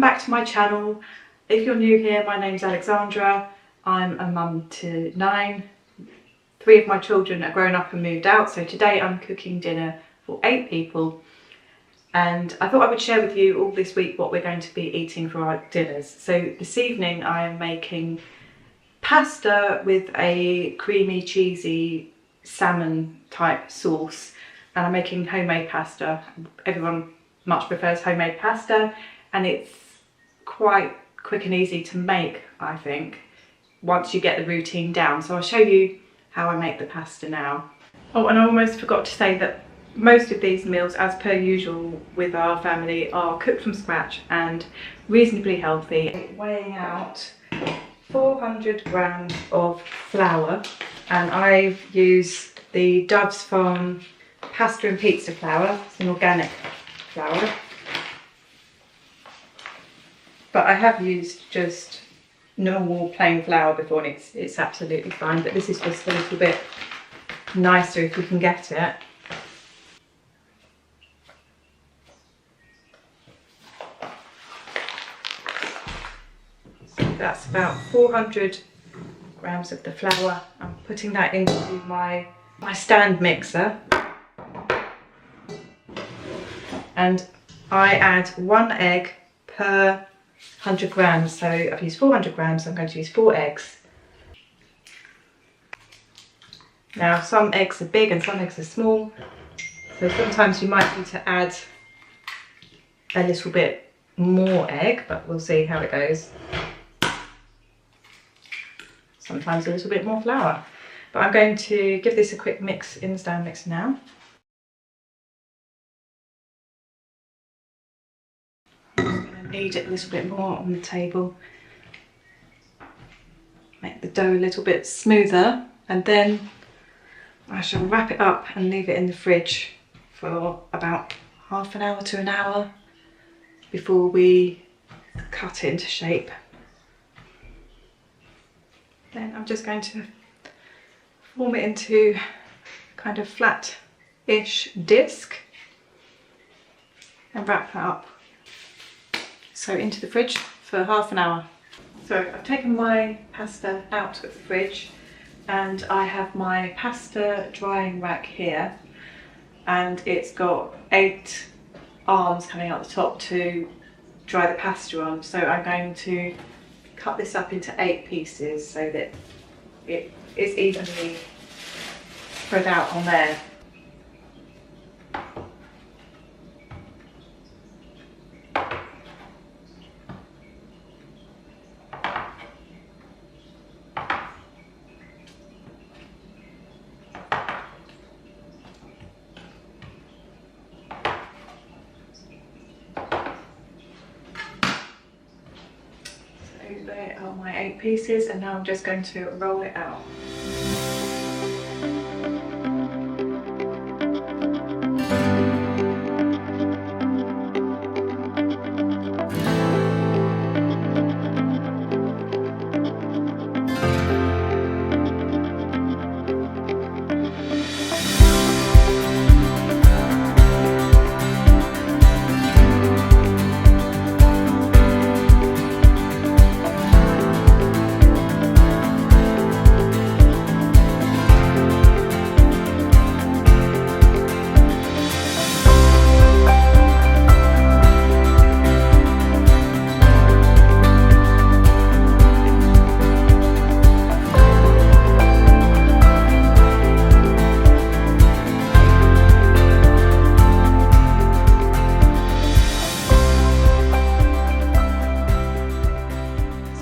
welcome back to my channel. If you're new here, my name's Alexandra. I'm a mum to 9. 3 of my children are grown up and moved out, so today I'm cooking dinner for 8 people. And I thought I would share with you all this week what we're going to be eating for our dinners. So this evening I am making pasta with a creamy, cheesy salmon type sauce. And I'm making homemade pasta. Everyone much prefers homemade pasta, and it's quite quick and easy to make, I think, once you get the routine down. So I'll show you how I make the pasta now. Oh, and I almost forgot to say that most of these meals, as per usual with our family, are cooked from scratch and reasonably healthy. Weighing out 400 grams of flour, and I've used the Dove's from Pasta and Pizza flour. It's an organic flour, but I have used just normal plain flour before, and it's absolutely fine, but this is just a little bit nicer if we can get it. So that's about 400 grams of the flour. I'm putting that into my stand mixer, and I add 1 egg per 100 grams. So I've used 400 grams, so I'm going to use 4 eggs. Now some eggs are big and some eggs are small, so sometimes you might need to add a little bit more egg, but we'll see how it goes. Sometimes a little bit more flour. But I'm going to give this a quick mix in the stand mixer now. Knead it a little bit more on the table, make the dough a little bit smoother, and then I shall wrap it up and leave it in the fridge for about half an hour to an hour before we cut it into shape. Then I'm just going to form it into kind of flat-ish disc and wrap that up. So into the fridge for half an hour. So I've taken my pasta out of the fridge, and I have my pasta drying rack here, and it's got 8 arms coming out the top to dry the pasta on. So I'm going to cut this up into 8 pieces so that it is evenly spread out on there. There are my 8 pieces, and now I'm just going to roll it out.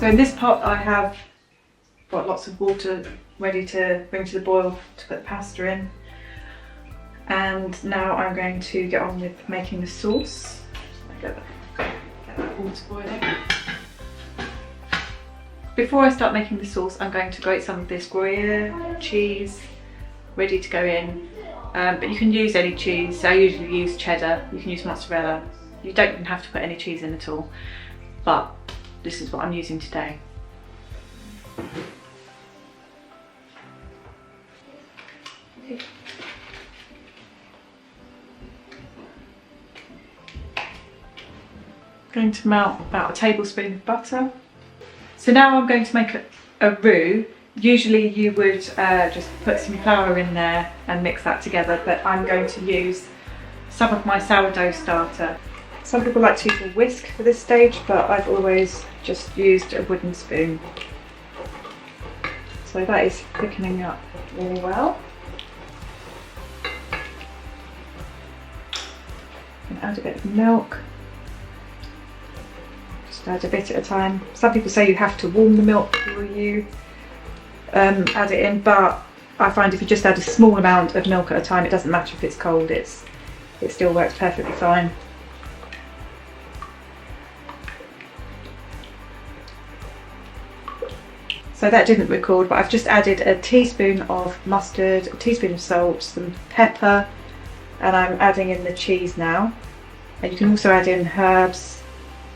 So in this pot I have got lots of water ready to bring to the boil to put the pasta in. And now I'm going to get on with making the sauce. Get that water boiling. Before I start making the sauce, I'm going to grate some of this Gruyere cheese ready to go in. But you can use any cheese. I usually use cheddar, you can use mozzarella. You don't even have to put any cheese in at all. But this is what I'm using today. going to melt about a tablespoon of butter. So now I'm going to make a roux. Usually you would just put some flour in there and mix that together, but I'm going to use some of my sourdough starter. Some people like to use a whisk for this stage, but I've always just used a wooden spoon. So that is thickening up really well. I'm going to add a bit of milk. Just add a bit at a time. Some people say you have to warm the milk before you add it in, but I find if you just add a small amount of milk at a time, it doesn't matter if it's cold, it still works perfectly fine. So that didn't record, but I've just added a teaspoon of mustard, a teaspoon of salt, some pepper, and I'm adding in the cheese now. And you can also add in herbs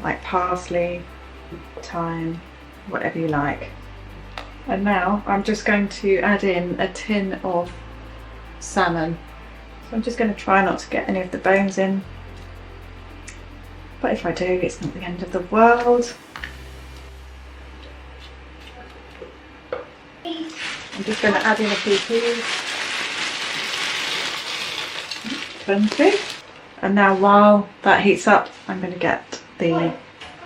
like parsley, thyme, whatever you like. And now I'm just going to add in a tin of salmon. So I'm just going to try not to get any of the bones in. But if I do, it's not the end of the world. I'm just going to add in a few peas. Plenty. And now while that heats up, I'm going to get the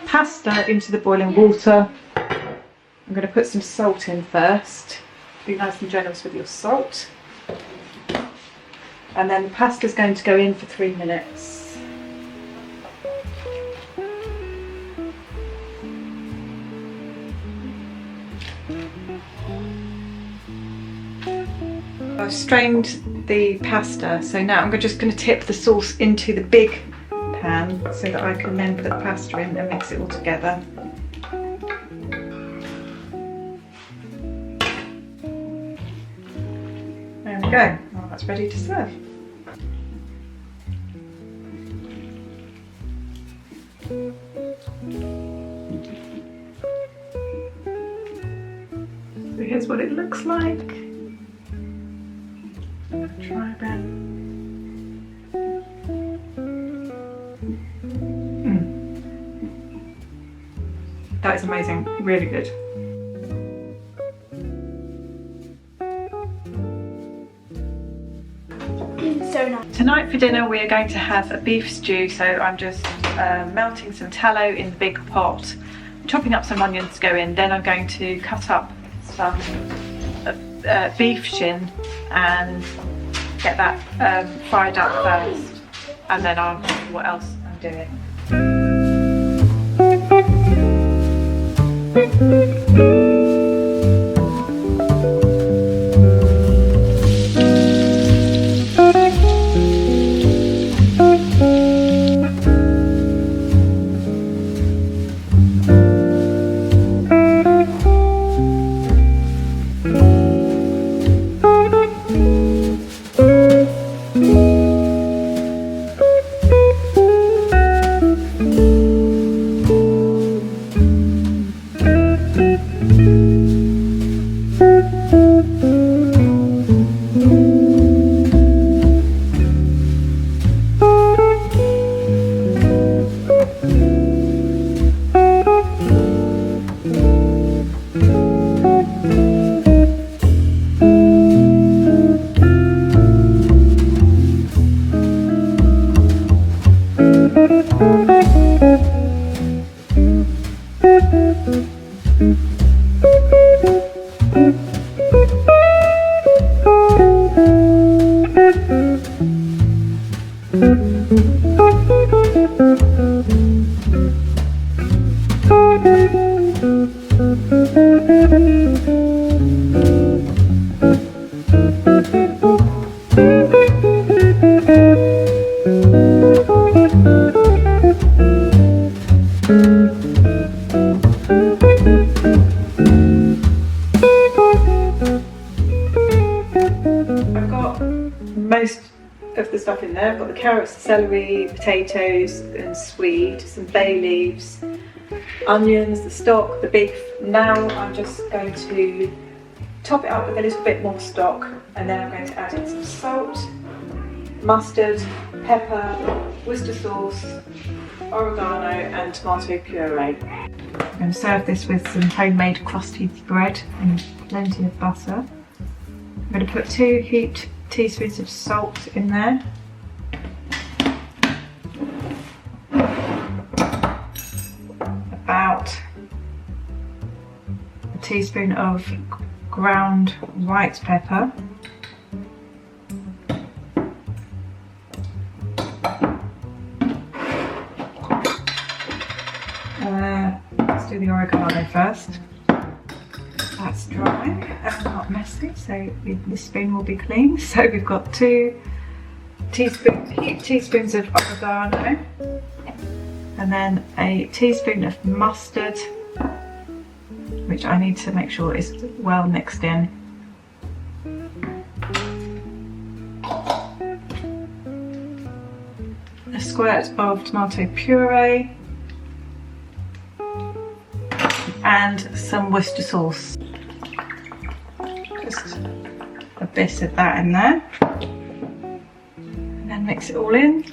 pasta into the boiling water. I'm going to put some salt in first. Be nice and generous with your salt. And then the pasta is going to go in for 3 minutes. I've strained the pasta, so now I'm just going to tip the sauce into the big pan so that I can then put the pasta in and mix it all together. There we go, well, that's ready to serve. So here's what it looks like. Try a bit. That is amazing, really good. So nice. Tonight for dinner we are going to have a beef stew, so I'm just melting some tallow in the big pot, chopping up some onions to go in, then I'm going to cut up some beef shin and get that fried up first, and then I'll show you what else I'm doing. Most of the stuff in there. I've got the carrots, the celery, potatoes and swede, some bay leaves, onions, the stock, the beef. Now I'm just going to top it up with a little bit more stock, and then I'm going to add in some salt, mustard, pepper, Worcester sauce, oregano and tomato puree. I'm going to serve this with some homemade crusty bread and plenty of butter. I'm going to put 2 heaped teaspoons of salt in there. About a teaspoon of ground white pepper. Let's do the oregano first. That's dry and not messy, so the spoon will be clean. So we've got 2 heaped teaspoons of oregano, and then a teaspoon of mustard, which I need to make sure is well mixed in. A squirt of tomato puree and some Worcester sauce. Just a bit of that in there. And then mix it all in.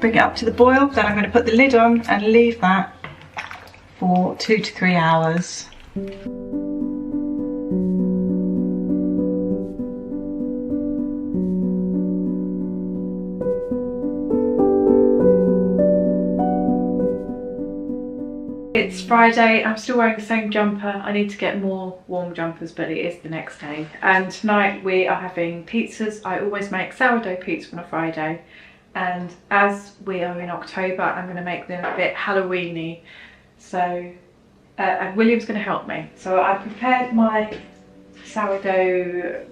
Bring it up to the boil, then I'm going to put the lid on and leave that for 2 to 3 hours. It's Friday, I'm still wearing the same jumper. I need to get more warm jumpers, but it is the next day. And tonight we are having pizzas. I always make sourdough pizza on a Friday. And as we are in October, I'm going to make them a bit Halloween-y. So, and William's going to help me. So I prepared my sourdough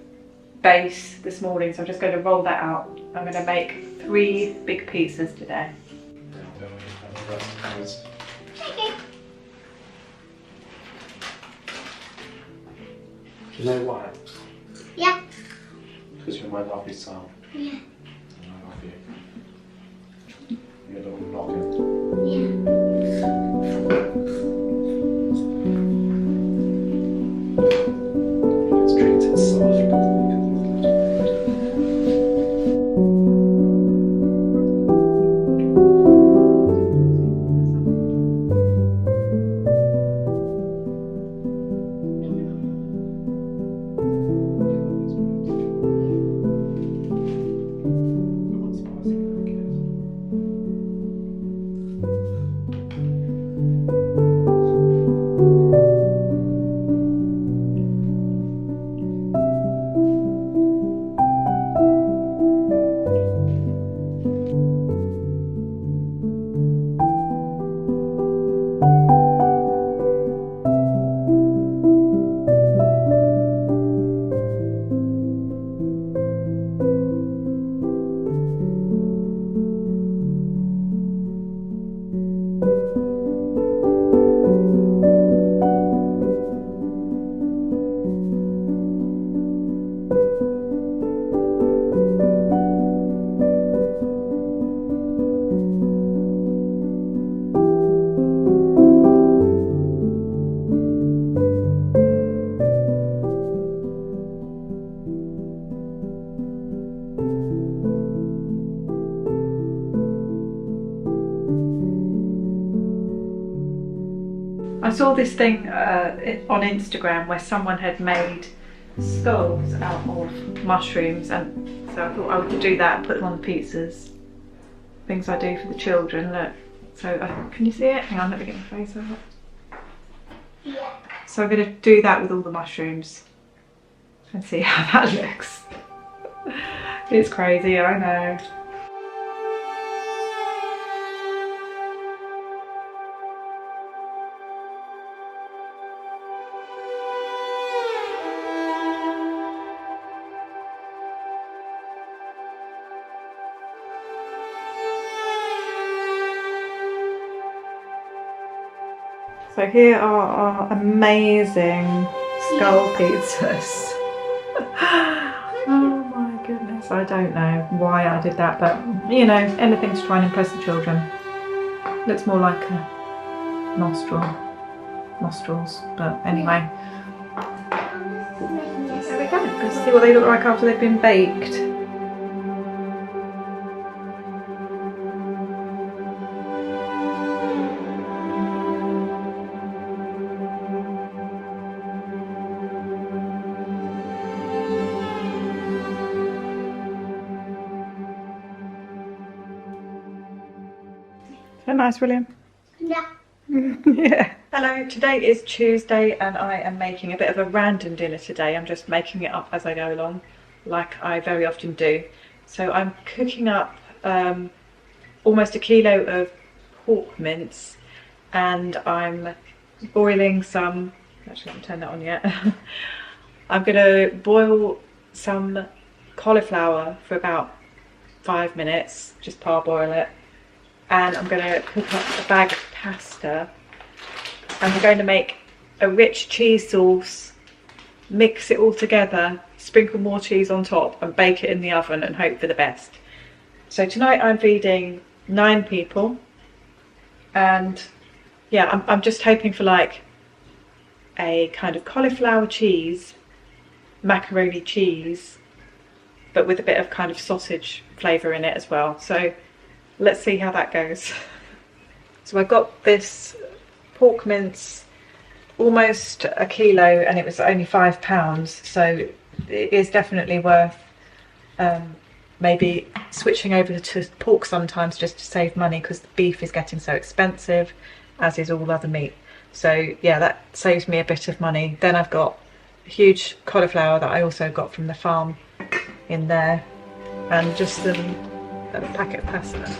base this morning, so I'm just going to roll that out. I'm going to make 3 big pizzas today. Do you know why? Yeah. Because you're my lovely son. Yeah. And I love you. You're a little noggin. Yeah. It's treated soft. I saw this thing on Instagram where someone had made skulls out of mushrooms, and so I thought I would do that and put them on the pizzas. Things I do for the children, look. So can you see it? Hang on, let me get my face over it. Yeah. So I'm going to do that with all the mushrooms and see how that looks. It's crazy, I know. So here are our amazing skull pizzas. Oh my goodness, I don't know why I did that, but you know, anything to try and impress the children. Looks more like a nostrils, but anyway. There we go, let's see what they look like after they've been baked. that nice, William? Yeah. Yeah. Hello, today is Tuesday and I am making a bit of a random dinner today. I'm just making it up as I go along, like I very often do. So I'm cooking up almost a kilo of pork mince, and I'm boiling some, actually I haven't turned that on yet. I'm gonna boil some cauliflower for about 5 minutes, just parboil it. And I'm going to cook up a bag of pasta, and we're going to make a rich cheese sauce, mix it all together, sprinkle more cheese on top and bake it in the oven and hope for the best. So tonight I'm feeding 9 people, and yeah, I'm just hoping for like a kind of cauliflower cheese, macaroni cheese, but with a bit of kind of sausage flavour in it as well. So let's see how that goes. So I got this pork mince, almost a kilo, and it was only £5, so it is definitely worth maybe switching over to pork sometimes just to save money, because the beef is getting so expensive, as is all other meat. So yeah, that saves me a bit of money. Then I've got a huge cauliflower that I also got from the farm in there, and just a packet of pasta.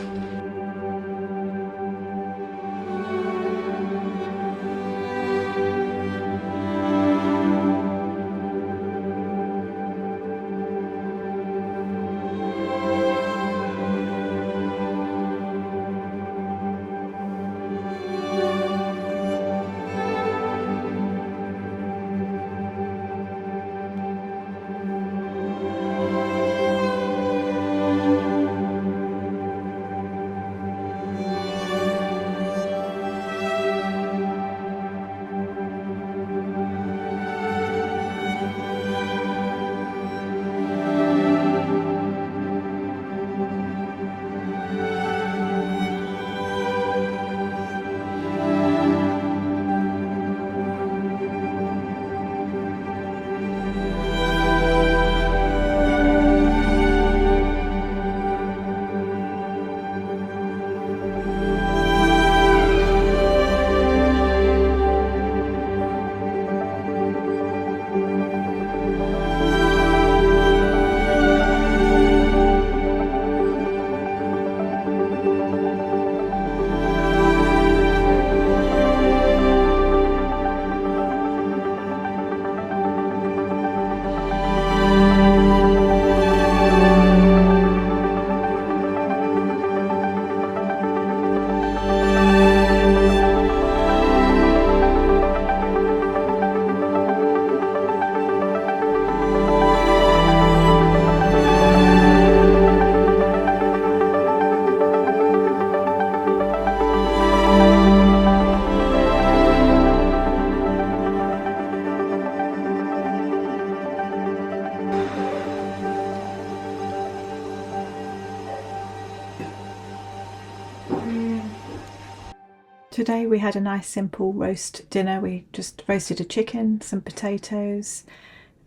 Today we had a nice simple roast dinner. We just roasted a chicken, some potatoes,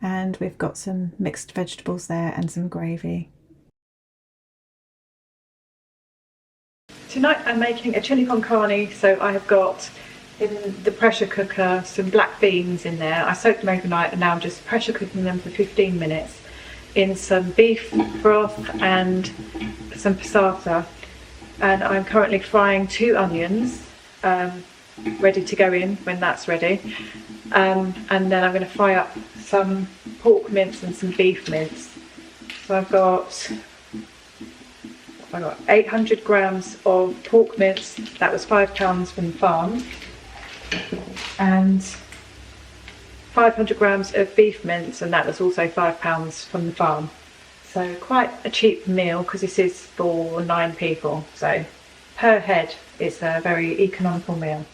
and we've got some mixed vegetables there and some gravy. Tonight I'm making a chili con carne, so I have got in the pressure cooker some black beans in there. I soaked them overnight and now I'm just pressure cooking them for 15 minutes in some beef broth and some passata. And I'm currently frying 2 onions, ready to go in when that's ready. And then I'm going to fry up some pork mince and some beef mince. So I've got 800 grams of pork mince, that was £5 from the farm, and 500 grams of beef mince, and that was also £5 from the farm. So quite a cheap meal, because this is for 9 people, so per head it's a very economical meal.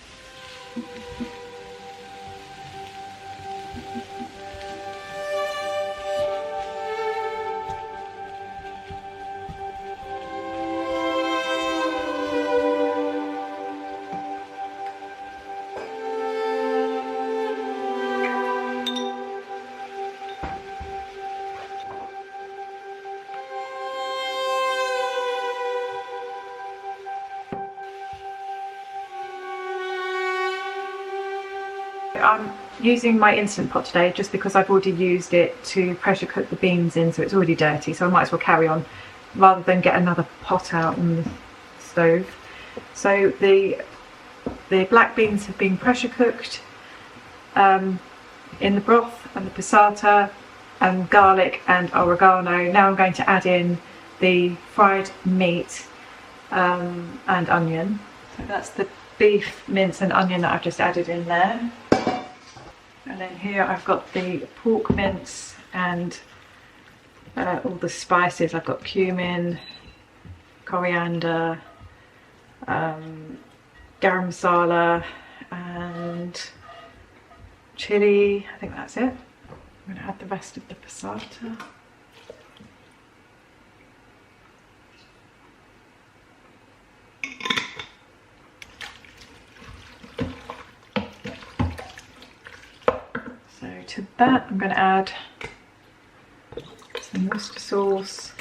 I'm using my Instant Pot today just because I've already used it to pressure cook the beans in, so it's already dirty, so I might as well carry on rather than get another pot out on the stove. So the black beans have been pressure cooked in the broth and the passata and garlic and oregano. Now I'm going to add in the fried meat and onion. So that's the beef, mince and onion that I've just added in there. And then here I've got the pork mince and all the spices. I've got cumin, coriander, garam masala and chili. I think that's it. I'm going to add the rest of the passata. So to that I'm going to add some Worcester sauce,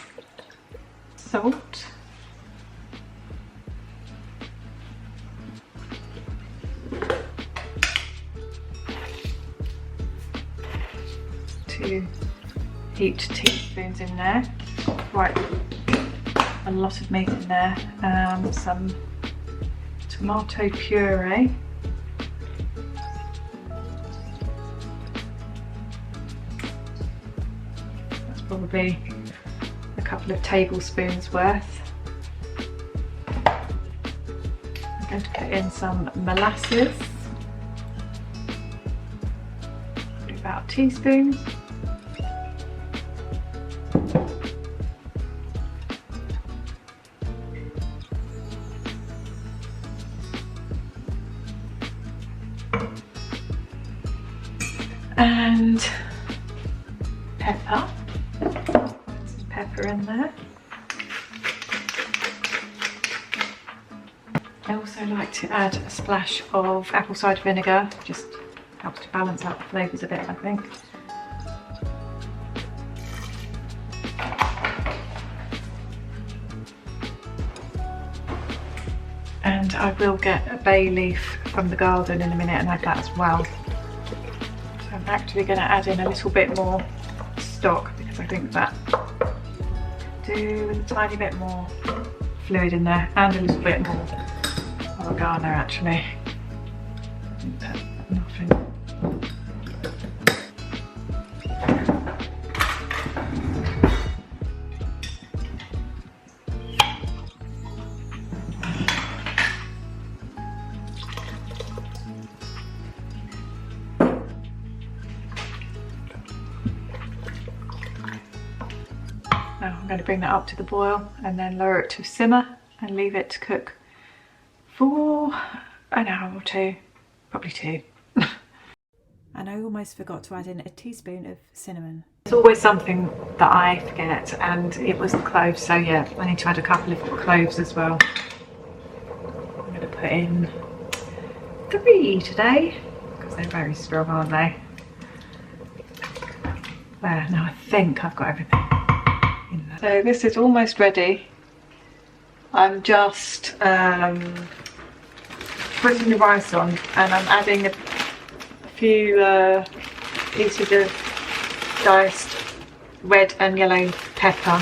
salt, two heaped teaspoons in there, quite a lot of meat in there, some tomato puree, that's probably a couple of tablespoons worth. I'm going to put in some molasses, about a teaspoon. And pepper, some pepper in there. I also like to add a splash of apple cider vinegar, just helps to balance out the flavours a bit, I think. And I will get a bay leaf from the garden in a minute and add that as well. So I'm actually going to add in a little bit more stock because I think that do with a tiny bit more fluid in there and a little bit more oregano actually. I think that's enough in. Now I'm going to bring that up to the boil and then lower it to simmer and leave it to cook for an hour or two, probably two. And I almost forgot to add in a teaspoon of cinnamon. It's always something that I forget, and it was the cloves, so yeah, I need to add a couple of cloves as well. I'm going to put in 3 today, because they're very strong, aren't they? There, now I think I've got everything in there. So this is almost ready. I'm just putting the rice on and I'm adding a few pieces of diced red and yellow pepper.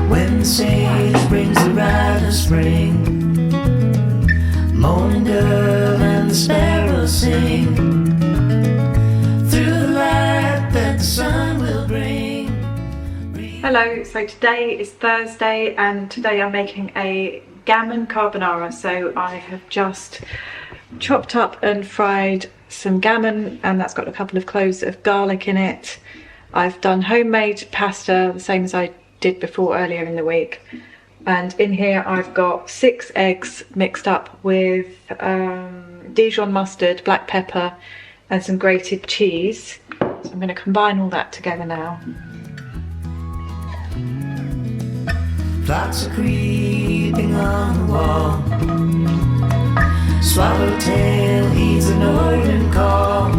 When the sage brings the rite of spring, morning dove and the sparrows sing, through the light that the sun will bring. Hello, so today is Thursday and today I'm making a gammon carbonara. So I have just chopped up and fried some gammon, and that's got a couple of cloves of garlic in it. I've done homemade pasta, the same as I did before earlier in the week. And in here I've got 6 eggs mixed up with Dijon mustard, black pepper and some grated cheese. So I'm going to combine all that together now. Thoughts are creeping on the wall, swallowtail heeds the northern call,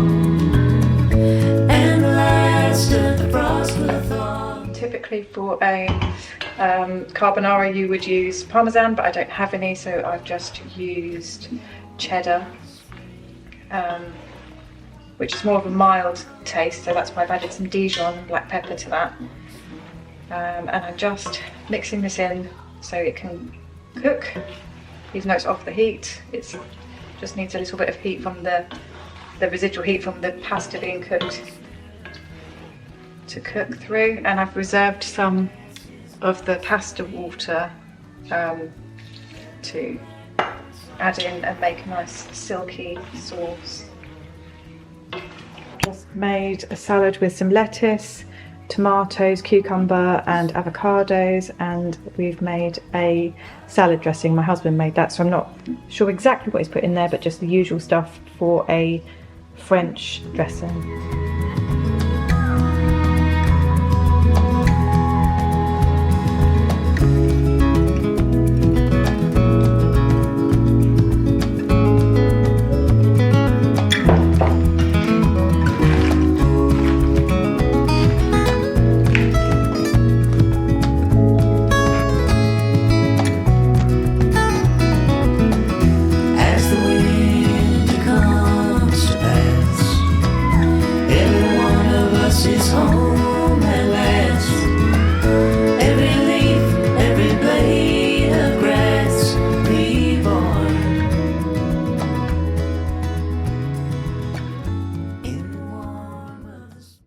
and the last of the frost will thaw. Typically typically for a carbonara you would use parmesan, but I don't have any, so I've just used cheddar, which is more of a mild taste, so that's why I've added some Dijon and black pepper to that. And I'm just mixing this in so it can cook, even though it's off the heat. It just needs a little bit of heat from the residual heat from the pasta being cooked to cook through. And I've reserved some of the pasta water to add in and make a nice silky sauce. Just made a salad with some lettuce, tomatoes, cucumber and avocados, and we've made a salad dressing. My husband made that, so I'm not sure exactly what he's put in there, but just the usual stuff for a French dressing.